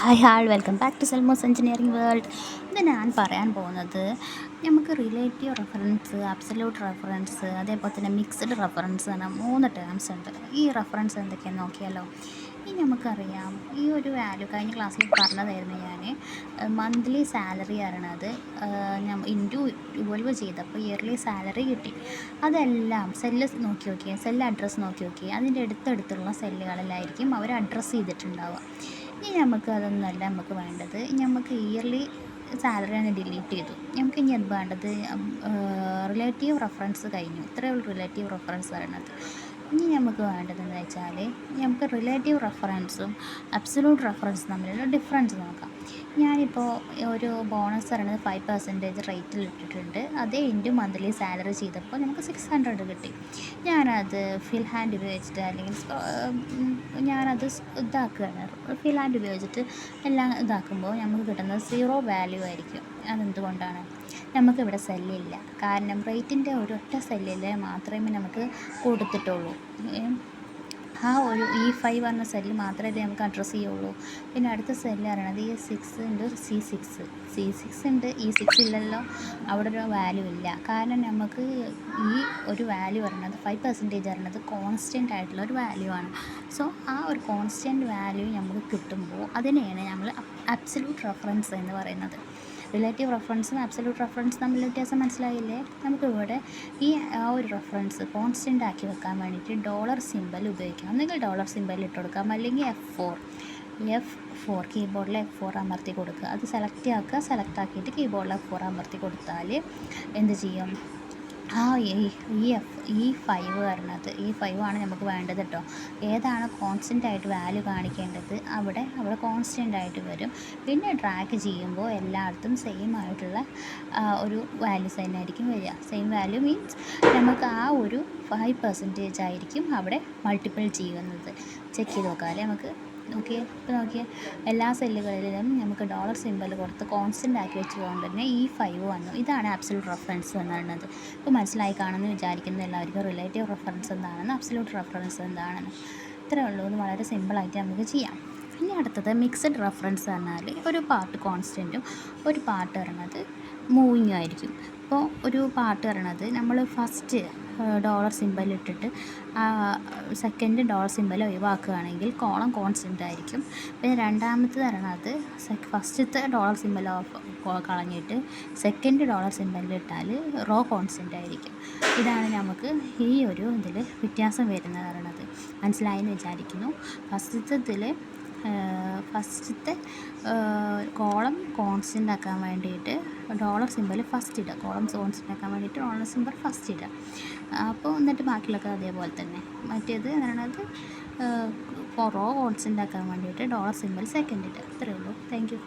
Hi welcome back to സെൽമോസ് engineering world. ഇത് ഞാൻ പറയാൻ പോകുന്നത് നമുക്ക് റിലേറ്റീവ് റെഫറൻസ്, അബ്സല്യൂട്ട് റെഫറൻസ്, അതേപോലെ തന്നെ മിക്സ്ഡ് റെഫറൻസ് എന്ന 3 ടേംസ് ഉണ്ട്. ഈ റെഫറൻസ് എന്തൊക്കെയാണെന്ന് നോക്കിയാലോ. ഇനി നമുക്കറിയാം ഈ ഒരു വാല്യൂ കഴിഞ്ഞ ക്ലാസ്സിൽ പറഞ്ഞതായിരുന്നു ഞാൻ. മന്ത്ലി സാലറി അറിയണത് ഇൻറ്റു 12 ചെയ്തപ്പോൾ ഇയർലി സാലറി കിട്ടി. അതെല്ലാം സെല്ല് നോക്കിയാൽ സെല്ല് അഡ്രസ്സ് നോക്കിയാൽ അതിൻ്റെ അടുത്തടുത്തുള്ള സെല്ലുകളിലായിരിക്കും അവർ അഡ്രസ്സ് ചെയ്തിട്ടുണ്ടാവുക. ഇനി നമുക്ക് അതൊന്നുമല്ല നമുക്ക് വേണ്ടത്. നമുക്ക് ഇയർലി സാലറി അങ്ങ് ഡിലീറ്റ് ചെയ്തു. നമുക്ക് ഇനി അത് വേണ്ടത് റിലേറ്റീവ് റെഫറൻസ് കഴിഞ്ഞു. ഇത്രയേ ഉള്ളൂ റിലേറ്റീവ് റെഫറൻസ് പറയണത്. ഇനി നമുക്ക് വേണ്ടതെന്ന് വെച്ചാൽ നമുക്ക് റിലേറ്റീവ് റെഫറൻസും അബ്സല്യൂട്ട് റെഫറൻസും തമ്മിലുള്ള ഡിഫറൻസ് നോക്കാം. ഞാനിപ്പോൾ ഒരു ബോണസ് പറയുന്നത് 5% റേറ്റിൽ ഇട്ടിട്ടുണ്ട്. അതേ ഇൻറ്റു മന്ത്ലി സാലറി ചെയ്തപ്പോൾ നമുക്ക് 600 കിട്ടി. ഞാനത് ഫിൽ ഹാൻഡ് ഉപയോഗിച്ചിട്ട് അല്ലെങ്കിൽ ഞാനത് ഇതാക്കുകയാണ്. ഫിൽ ഹാൻഡ് ഉപയോഗിച്ചിട്ട് എല്ലാം ഇതാക്കുമ്പോൾ നമുക്ക് കിട്ടുന്നത് 0 വാല്യൂ ആയിരിക്കും. അതെന്തുകൊണ്ടാണ്? നമുക്കിവിടെ സെല്ലില്ല. കാരണം റേറ്റിൻ്റെ ഒരൊറ്റ സെല്ലിൽ മാത്രമേ നമുക്ക് കൊടുത്തിട്ടുള്ളൂ. ആ ഒരു E5 പറഞ്ഞ സെല്ല് മാത്രമേ നമുക്ക് അഡ്രസ്സ് ചെയ്യുള്ളൂ. പിന്നെ അടുത്ത സെല്ല് പറയണത് C6 ഉണ്ട്. E6 ഇല്ലല്ലോ, അവിടെ ഒരു വാല്യൂ ഇല്ല. കാരണം നമുക്ക് ഈ ഒരു വാല്യൂ പറയുന്നത് 5% പറയുന്നത് കോൺസ്റ്റൻ്റ് ആയിട്ടുള്ള ഒരു വാല്യൂ ആണ്. സോ ആ ഒരു കോൺസ്റ്റൻ്റ് വാല്യൂ നമുക്ക് കിട്ടുമ്പോൾ അതിനെയാണ് നമ്മൾ അബ്സല്യൂട്ട് റെഫറൻസ് എന്ന് പറയുന്നത്. റിലേറ്റീവ് റെഫറൻസും അബ്സല്യൂട്ട് റെഫറൻസും തമ്മിൽ വ്യത്യാസം മനസ്സിലായില്ലേ? നമുക്കിവിടെ ഈ ഒരു റെഫറൻസ് കോൺസ്റ്റൻ്റ് ആക്കി വെക്കാൻ വേണ്ടിയിട്ട് ഡോളർ സിമ്പൽ ഉപയോഗിക്കാം. ഒന്നുകിൽ ഡോളർ സിമ്പൽ ഇട്ട് കൊടുക്കാം, അല്ലെങ്കിൽ F4 കീബോർഡിൽ F4 അമർത്തി കൊടുക്കുക. അത് സെലക്ട് ആക്കിയിട്ട് കീബോർഡിൽ F4 അമർത്തി കൊടുത്താൽ എന്ത് ചെയ്യും? E5 പറഞ്ഞത് E5 ആണ് നമുക്ക് വേണ്ടത് കേട്ടോ. ഏതാണ് കോൺസ്റ്റൻ്റ് ആയിട്ട് വാല്യൂ കാണിക്കേണ്ടത് അവിടെ കോൺസ്റ്റൻ്റ് ആയിട്ട് വരും. പിന്നെ ഡ്രാഗ് ചെയ്യുമ്പോൾ എല്ലായിടത്തും സെയിം ആയിട്ടുള്ള ഒരു വാല്യൂസ് തന്നെ ആയിരിക്കും വരിക. സെയിം വാല്യൂ മീൻസ് നമുക്ക് ആ ഒരു 5% ആയിരിക്കും അവിടെ മൾട്ടിപ്പിൾ ചെയ്യുന്നത്. ചെക്ക് ചെയ്ത് നോക്കാമല്ലേ നമുക്ക്. ഇപ്പോൾ നോക്കിയേ, എല്ലാ സെല്ലുകളിലും നമുക്ക് ഡോളർ സിമ്പൽ കൊടുത്ത് കോൺസ്റ്റൻ്റ് ആക്കി വെച്ചുകൊണ്ട് തന്നെ E5 വന്നു. ഇതാണ് അബ്സല്യൂട്ട് റെഫറൻസ് എന്ന് പറയുന്നത്. ഇപ്പോൾ മനസ്സിലായി കാണുമെന്ന് വിചാരിക്കുന്നു എല്ലാവർക്കും റിലേറ്റീവ് റെഫറൻസ് എന്താണെന്ന്, അബ്സല്യൂട്ട് റെഫറൻസ് എന്താണെന്ന്. ഇത്രയേ ഉള്ളൂ. ഇത് വളരെ സിമ്പിളായിട്ട് നമുക്ക് ചെയ്യാം. ഇനി അടുത്തത് മിക്സഡ് റെഫറൻസ് പറഞ്ഞാൽ ഒരു പാർട്ട് കോൺസ്റ്റൻറ്റും ഒരു പാർട്ട് പറയണത് മൂവിങ്ങും ആയിരിക്കും. ഇപ്പോൾ ഒരു പാർട്ട് പറയണത് നമ്മൾ ഫസ്റ്റ് ഡോളർ സിമ്പൽ ഇട്ടിട്ട് സെക്കൻഡ് ഡോളർ സിമ്പൽ ഒഴിവാക്കുകയാണെങ്കിൽ കോളം കോൺസ്റ്റൻ്റ് ആയിരിക്കും. പിന്നെ രണ്ടാമത്തെ പറയണത് ഫസ്റ്റത്തെ ഡോളർ സിമ്പൽ കളഞ്ഞിട്ട് സെക്കൻഡ് ഡോളർ സിമ്പൽ ഇട്ടാൽ റോ കോൺസ്റ്റൻ്റ് ആയിരിക്കും. ഇതാണ് നമുക്ക് ഈ ഒരു ഇതിൽ വ്യത്യാസം വരുന്നത് പറയണത്. മനസ്സിലായെന്ന് വിചാരിക്കുന്നു. ഫസ്റ്റത്തെ കോളം കോൺസ്റ്റൻ്റ് ആക്കാൻ വേണ്ടിയിട്ട് ഡോളർ സിമ്പൽ ഫസ്റ്റ് ഇടുക. കോളം കോൺസ്റ്റൻ്റ് ആക്കാൻ വേണ്ടിയിട്ട് ഡോളർ സിമ്പൽ ഫസ്റ്റ് ഇടുക. അപ്പോൾ എന്നിട്ട് ബാക്കിയുള്ളതൊക്കെ അതേപോലെ തന്നെ. മറ്റേത് പറയണത് റോ കോൺസ്റ്റൻ്റ് ആക്കാൻ വേണ്ടിയിട്ട് ഡോളർ സിമ്പൽ സെക്കൻഡ് ഇടുക. ഇത്രയേ ഉള്ളൂ. Thank you.